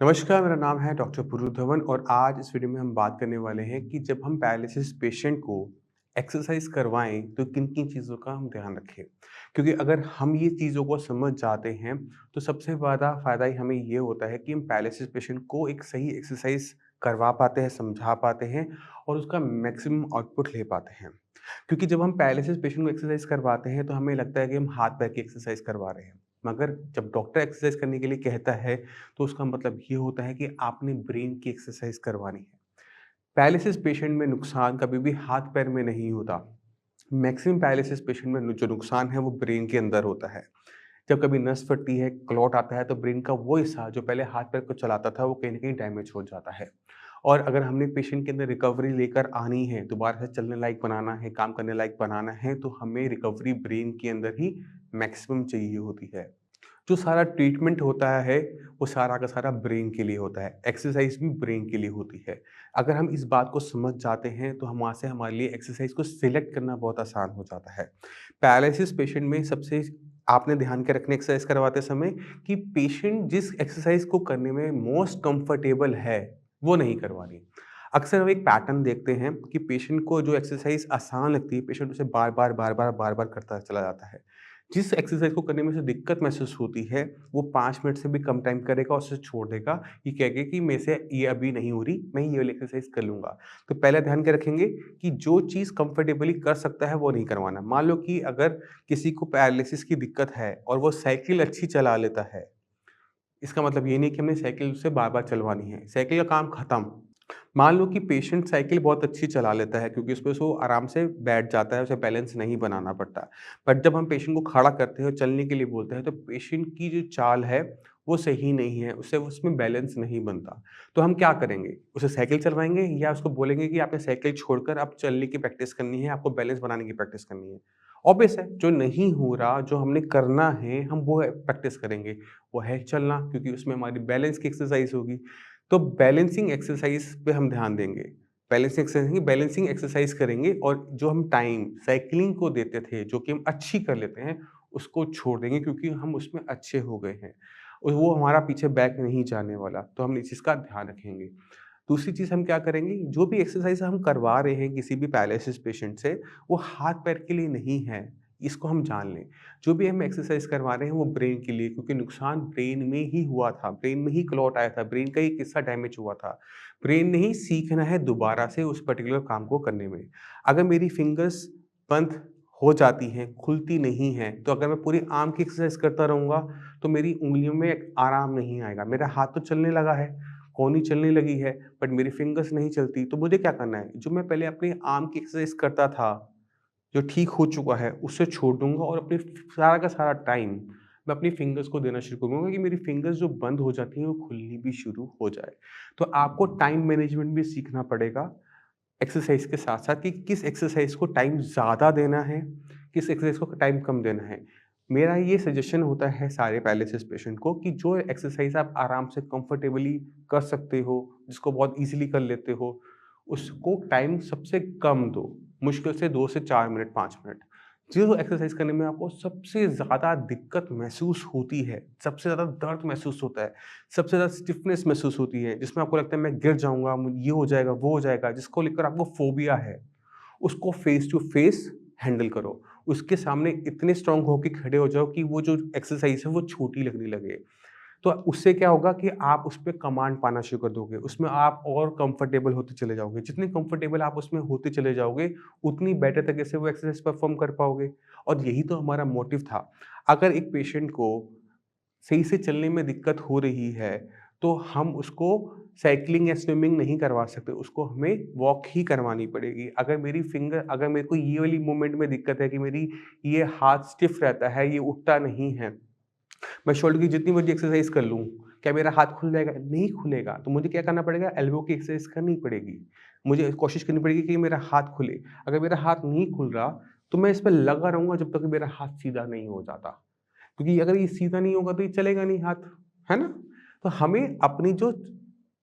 नमस्कार, मेरा नाम है डॉक्टर पुरु धवन और आज इस वीडियो में हम बात करने वाले हैं कि जब हम पैरालिसिस पेशेंट को एक्सरसाइज करवाएं तो किन-किन चीज़ों का हम ध्यान रखें। क्योंकि अगर हम ये चीज़ों को समझ जाते हैं, तो सबसे ज़्यादा फ़ायदा ही हमें ये होता है कि हम पैरालिसिस पेशेंट को एक सही एक्सरसाइज करवा पाते हैं, समझा पाते हैं और उसका मैक्सिमम आउटपुट ले पाते हैं। क्योंकि जब हम पैरालिसिस पेशेंट को एक्सरसाइज करवाते हैं, तो हमें लगता है कि हम हाथ-पैर की एक्सरसाइज करवा रहे हैं। मगर जब डॉक्टर एक्सरसाइज करने के लिए कहता है, तो उसका मतलब ये होता है कि आपने ब्रेन की एक्सरसाइज करवानी है। पैरालिसिस पेशेंट में नुकसान कभी भी हाथ-पैर में नहीं होता। मैक्सिमम पैरालिसिस पेशेंट में जो नुकसान है वो ब्रेन के अंदर होता है। जब कभी नस फटती है, क्लॉट आता है तो ब्रेन का वो हिस्सा जो पहले हाथ-पैर को चलाता था वो कहीं न कहीं डैमेज हो जाता है। और अगर हमने पेशेंट के अंदर रिकवरी लेकर आनी है, दोबारा से चलने लायक बनाना है, काम करने लायक बनाना है, तो हमें रिकवरी ब्रेन के अंदर ही मैक्सिमम चाहिए होती है। जो सारा ट्रीटमेंट होता है, वो सारा का सारा ब्रेन के लिए होता है। एक्सरसाइज़ भी ब्रेन के लिए होती है। अगर हम इस बात को समझ जाते हैं, तो हम वहाँ से हमारे लिए एक्सरसाइज़ को सिलेक्ट करना बहुत आसान हो जाता है। पैरालिसिस पेशेंट में सबसे आपने ध्यान के रखना एक्सरसाइज़ करवाते समय कि पेशेंट जिस एक्सरसाइज़ को करने में मोस्ट कंफर्टेबल है, वो नहीं करवानी। अक्सर हम एक पैटर्न देखते हैं कि पेशेंट को जो एक्सरसाइज़ आसान लगती है, पेशेंट उसे बार-बार, बार-बार, बार-बार करता चला जाता है। जिस एक्सरसाइज को करने में उसे दिक्कत महसूस होती है, वो 5 मिनट से भी कम टाइम करेगा और उसे छोड़ देगा, ये कह के कि मेरे से ये अभी नहीं हो रही, मैं ये वाली एक्सरसाइज कर लूँगा। तो पहले ध्यान के रखेंगे कि जो चीज़ कंफर्टेबली कर सकता है, वो नहीं करवाना। मान लो कि अगर किसी को पैरालिसिस की दिक्कत है और वो साइकिल अच्छी चला लेता है, इसका मतलब ये नहीं कि हमने साइकिल उससे बार-बार चलवानी है। साइकिल का काम खत्म। मान लो कि पेशेंट साइकिल बहुत अच्छी चला लेता है क्योंकि उसपे वो आराम से बैठ जाता है, उसे बैलेंस नहीं बनाना पड़ता। बट जब हम पेशेंट को खड़ा करते हैं और चलने के लिए बोलते हैं, तो पेशेंट की जो चाल है, वो सही नहीं है, उससे उसमें बैलेंस नहीं बनता। तो हम क्या करेंगे? उसे साइकिल चलवाएँगे या उसको बोलेंगे कि आपने साइकिल छोड़कर अब चलने की प्रैक्टिस करनी है, आपको बैलेंस बनाने की प्रैक्टिस करनी है। ऑब्वियस है, जो नहीं हो रहा, जो हमने करना है, हम वो प्रैक्टिस करेंगे। वो है चलना क्योंकि उसमें हमारी बैलेंस की एक्सरसाइज़ होगी। तो बैलेंसिंग एक्सरसाइज पे हम ध्यान देंगे। बैलेंसिंग एक्सरसाइज करेंगे और जो हम टाइम साइक्लिंग को देते थे, जो कि हम अच्छी कर लेते हैं, उसको छोड़ देंगे क्योंकि हम उसमें अच्छे हो गए हैं और वो हमारा पीछे बैक नहीं जाने वाला, तो हम इस चीज़ का ध्यान रखेंगे। दूसरी चीज़ हम क्या करेंगे, जो भी एक्सरसाइज़ हम करवा रहे हैं किसी भी पैरालिसिस पेशेंट से, वो हाथ-पैर के लिए नहीं है, इसको हम जान लें। जो भी हम एक्सरसाइज़ करवा रहे हैं वो ब्रेन के लिए क्योंकि नुकसान ब्रेन में ही हुआ था, ब्रेन में ही क्लॉट आया था, ब्रेन का एक हिस्सा डैमेज हुआ था। ब्रेन ने ही सीखना है दोबारा से उस पर्टिकुलर काम को करने में। अगर मेरी फिंगर्स बंद हो जाती हैं, खुलती नहीं हैं, तो अगर मैं पूरी आर्म की एक्सरसाइज़ करता रहूँगा, तो मेरी उँगलियों में आराम नहीं आएगा। मेरा हाथ तो चलने लगा है, कॉहनी चलने लगी है, बट मेरी फिंगर्स नहीं चलती, तो मुझे क्या करना है? जो मैं पहले अपनी आर्म की एक्सरसाइज़ करता था, जो ठीक हो चुका है, उसे छोड़ दूँगा और अपनी सारा का सारा टाइम मैं अपनी फिंगर्स को देना शुरू करूँगा कि मेरी फिंगर्स जो बंद हो जाती हैं, वो खुलनी भी शुरू हो जाए। तो आपको टाइम मैनेजमेंट भी सीखना पड़ेगा एक्सरसाइज़ के साथ-साथ कि किस एक्सरसाइज़ को टाइम ज़्यादा देना है, किस एक्सरसाइज़ को टाइम कम देना है। मेरा ये सजेशन होता है सारे पैरालिसिस पेशेंट को कि जो एक्सरसाइज़ आप आराम से कंफर्टेबली कर सकते हो, जिसको बहुत ईज़िली कर लेते हो, उसको टाइम सबसे कम दो। मुश्किल से 2 से 4 मिनट, 5 मिनट। जो एक्सरसाइज़ करने में आपको सबसे ज़्यादा दिक्कत महसूस होती है, सबसे ज़्यादा दर्द महसूस होता है, सबसे ज़्यादा स्टिफ़नेस महसूस होती है, जिसमें आपको लगता है मैं गिर जाऊँगा, ये हो जाएगा, वो हो जाएगा, जिसको लेकर आपको फ़ोबिया है, उसको फ़ेस टू फ़ेस हैंडल करो। उसके सामने इतने स्ट्रॉन्ग होके खड़े हो जाओ कि वो जो एक्सरसाइज़ है वो छोटी लगने लगे। तो उससे क्या होगा कि आप उसपे कमांड पाना शुरू कर दोगे, उसमें आप और कंफर्टेबल होते चले जाओगे। जितने कंफर्टेबल आप उसमें होते चले जाओगे, उतनी बेटर तरीके से वो एक्सरसाइज़ परफ़ॉर्म कर पाओगे और यही तो हमारा मोटिव था। अगर एक पेशेंट को सही से चलने में दिक्कत हो रही है, तो हम उसको साइक्लिंग या स्विमिंग नहीं करवा सकते, उसको हमें वॉक ही करवानी पड़ेगी। अगर मेरे को ये वाली मूवमेंट में दिक्कत है कि मेरी ये हाथ स्टिफ़ रहता है, ये उठता नहीं है, मैं शोल्डर की जितनी मर्ज़ी एक्सरसाइज़ कर लूँ, क्या मेरा हाथ खुल जाएगा? नहीं खुलेगा, तो मुझे क्या करना पड़ेगा? एल्बो की एक्सरसाइज़ करनी पड़ेगी। मुझे कोशिश करनी पड़ेगी कि मेरा हाथ खुले। अगर मेरा हाथ नहीं खुल रहा, तो मैं इस पे लगा रहूँगा जब तक मेरा हाथ सीधा नहीं हो जाता। क्योंकि अगर ये सीधा नहीं होगा तो ये चलेगा नहीं हाथ, है ना? तो हमें अपनी जो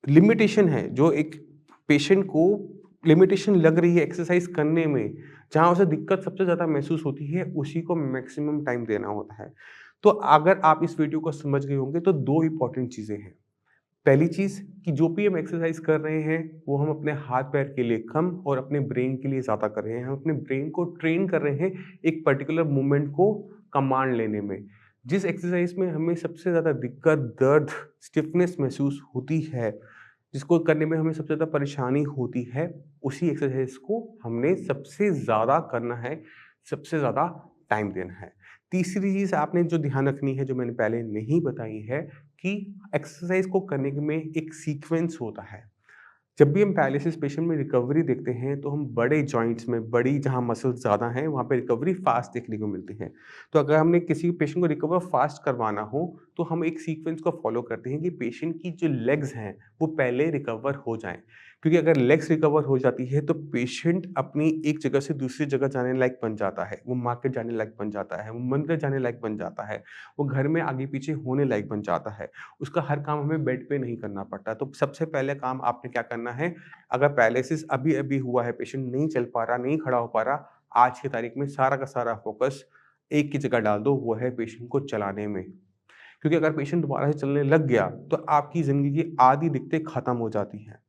लिमिटेशन है, जो एक पेशेंट को लिमिटेशन लग रही है एक्सरसाइज़ करने में, जहाँ उसे दिक्कत सबसे ज़्यादा महसूस होती है, उसी को मैक्सिमम टाइम देना होता है। तो अगर आप इस वीडियो को समझ गए होंगे तो 2 इम्पोर्टेंट चीज़ें हैं। पहली चीज़ कि जो भी हम एक्सरसाइज कर रहे हैं, वो हम अपने हाथ-पैर के लिए कम और अपने ब्रेन के लिए ज़्यादा कर रहे हैं। हम अपने ब्रेन को ट्रेन कर रहे हैं एक पर्टिकुलर मूवमेंट को कमांड लेने में। जिस एक्सरसाइज में हमें सबसे ज़्यादा दिक्कत, दर्द, स्टिफनेस महसूस होती है, जिसको करने में हमें सबसे ज़्यादा परेशानी होती है, उसी एक्सरसाइज को हमने सबसे ज़्यादा करना है, सबसे ज़्यादा टाइम देना है। तीसरी चीज़ आपने जो ध्यान रखनी है, जो मैंने पहले नहीं बताई है, कि एक्सरसाइज को करने में एक सीक्वेंस होता है। जब भी हम पैरालिसिस पेशेंट में रिकवरी देखते हैं, तो हम बड़े जॉइंट्स में, बड़ी जहाँ मसल्स ज़्यादा हैं, वहाँ पे रिकवरी फास्ट देखने को मिलती है। तो अगर हमने किसी पेशेंट को रिकवर फास्ट करवाना हो, तो हम एक सीक्वेंस को फॉलो करते हैं कि पेशेंट की जो लेग्स हैं, वो पहले रिकवर हो जाएँ। क्योंकि अगर लेग्स रिकवर हो जाती है, तो पेशेंट अपनी एक जगह से दूसरी जगह जाने लायक बन जाता है। वो मार्केट जाने लायक बन जाता है, वो मंदिर जाने लायक बन जाता है, वो घर में आगे-पीछे होने लायक बन जाता है। उसका हर काम हमें बेड पे नहीं करना पड़ता। तो सबसे पहले काम आपने क्या करना है, अगर पैरालिसिस अभी-अभी हुआ है, पेशेंट नहीं चल पा रहा, नहीं खड़ा हो पा रहा, आज की तारीख में सारा का सारा फ़ोकस एक ही जगह डाल दो, वो है पेशेंट को चलाने में। क्योंकि अगर पेशेंट दोबारा से चलने लग गया, तो आपकी ज़िंदगी की आधी दिक्कतें खत्म हो जाती हैं।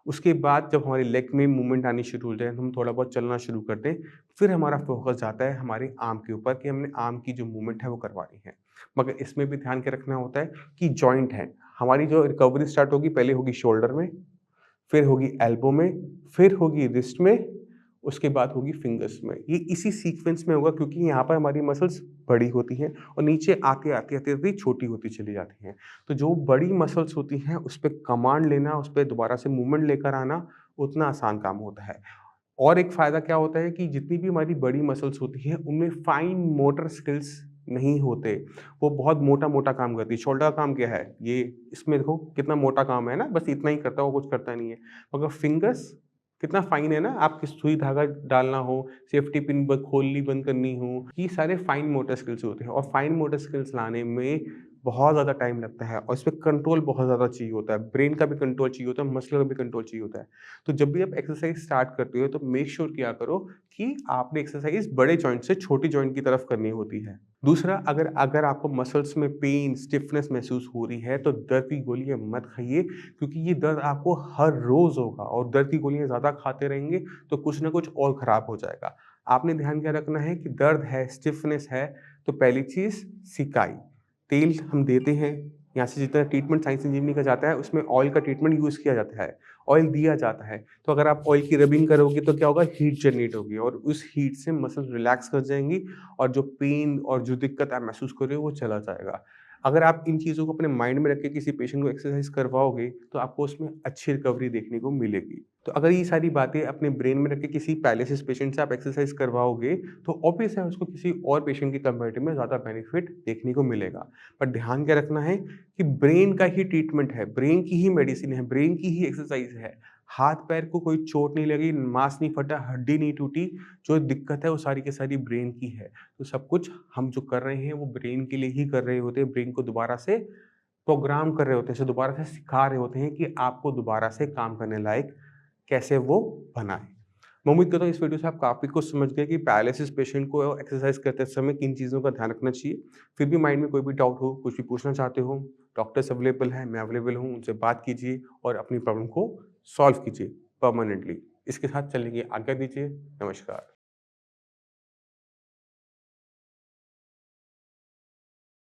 उसके बाद जब हमारी लेग में मूवमेंट आनी शुरू हो जाए, हम थोड़ा बहुत चलना शुरू कर दें, फिर हमारा फ़ोकस जाता है हमारे आर्म के ऊपर कि हमने आर्म की जो मूवमेंट है वो करवानी है। मगर इसमें भी ध्यान के रखना होता है कि जॉइंट है, हमारी जो रिकवरी स्टार्ट होगी, पहले होगी शोल्डर में, फिर होगी एल्बो में, फिर होगी रिस्ट में, उसके बाद होगी फिंगर्स में। ये इसी सीक्वेंस में होगा, क्योंकि यहाँ पर हमारी मसल्स बड़ी होती हैं और नीचे आते-आते छोटी होती चली जाती हैं। तो जो बड़ी मसल्स होती हैं, उस पे कमांड लेना, उस पे दोबारा से मूवमेंट लेकर आना, उतना आसान काम होता है। और एक फ़ायदा क्या होता है कि जितनी भी हमारी बड़ी मसल्स होती हैं, उनमें फाइन मोटर स्किल्स नहीं होते। वो बहुत मोटा-मोटा काम करती है। शोल्डर का काम क्या है? ये इसमें देखो कितना मोटा काम है ना, बस इतना ही करता है, वो कुछ करता नहीं है। मगर फिंगर्स कितना फाइन है ना, आपकी सुई धागा डालना हो, सेफ्टी पिन खोलनी बंद करनी हो, ये सारे फाइन मोटर स्किल्स होते हैं और फाइन मोटर स्किल्स लाने में बहुत ज़्यादा टाइम लगता है और इसमें कंट्रोल बहुत ज़्यादा चाहिए होता है। ब्रेन का भी कंट्रोल चाहिए होता है, मसल का भी कंट्रोल चाहिए होता है। तो जब भी आप एक्सरसाइज स्टार्ट करते हो, तो मेक श्योर किया करो कि आपने एक्सरसाइज बड़े जॉइंट से छोटी जॉइंट की तरफ करनी होती है। दूसरा, अगर अगर आपको मसल्स में पेन, स्टिफनेस महसूस हो रही है, तो दर्द की गोलियाँ मत खाइए, क्योंकि ये दर्द आपको हर रोज़ होगा और दर्द की गोलियाँ ज़्यादा खाते रहेंगे, तो कुछ ना कुछ और खराब हो जाएगा। आपने ध्यान क्या रखना है कि दर्द है, स्टिफनेस है, तो पहली चीज़ सिकाई, तेल हम देते हैं, यहाँ से जितना ट्रीटमेंट साइंस इंजीनियरिंग का जाता है, उसमें ऑयल का ट्रीटमेंट यूज़ किया जाता है, ऑयल दिया जाता है। तो अगर आप ऑयल की रबिंग करोगे, तो क्या होगा, हीट जनरेट होगी और उस हीट से मसल रिलैक्स कर जाएँगी और जो पेन और जो दिक्कत आप महसूस कर रहे हो, वो चला जाएगा। अगर आप इन चीज़ों को अपने माइंड में रख के किसी पेशेंट को एक्सरसाइज करवाओगे, तो आपको उसमें अच्छी रिकवरी देखने को मिलेगी। तो अगर ये सारी बातें अपने ब्रेन में रख के किसी पैरालिसिस पेशेंट से आप एक्सरसाइज करवाओगे, तो ऑब्वियस है उसको किसी और पेशेंट की कंपैरेटिव में ज़्यादा बेनिफिट देखने को मिलेगा। पर ध्यान क्या रखना है कि ब्रेन का ही ट्रीटमेंट है, ब्रेन की ही मेडिसिन है, ब्रेन की ही एक्सरसाइज है। हाथ-पैर को कोई चोट नहीं लगी, मांस नहीं फटा, हड्डी नहीं टूटी, जो दिक्कत है वो सारी की सारी ब्रेन की है। तो सब कुछ हम जो कर रहे हैं, वो ब्रेन के लिए ही कर रहे होते हैं, ब्रेन को दोबारा से प्रोग्राम कर रहे होते हैं, उसे दोबारा से सिखा रहे होते हैं कि आपको दोबारा से काम करने लायक कैसे वो बनाएँ। मैं उम्मीद करता हूँ इस वीडियो से आप काफ़ी कुछ समझ गए कि पैरालिसिस पेशेंट को एक्सरसाइज करते समय किन चीज़ों का ध्यान रखना चाहिए। फिर भी माइंड में कोई भी डाउट हो, कुछ भी पूछना चाहते हो, डॉक्टर्स अवेलेबल हैं, मैं अवेलेबल हूँ, उनसे बात कीजिए और अपनी प्रॉब्लम को सॉल्व कीजिए परमानेंटली। इसके साथ चलने की आज्ञा दीजिए। नमस्कार।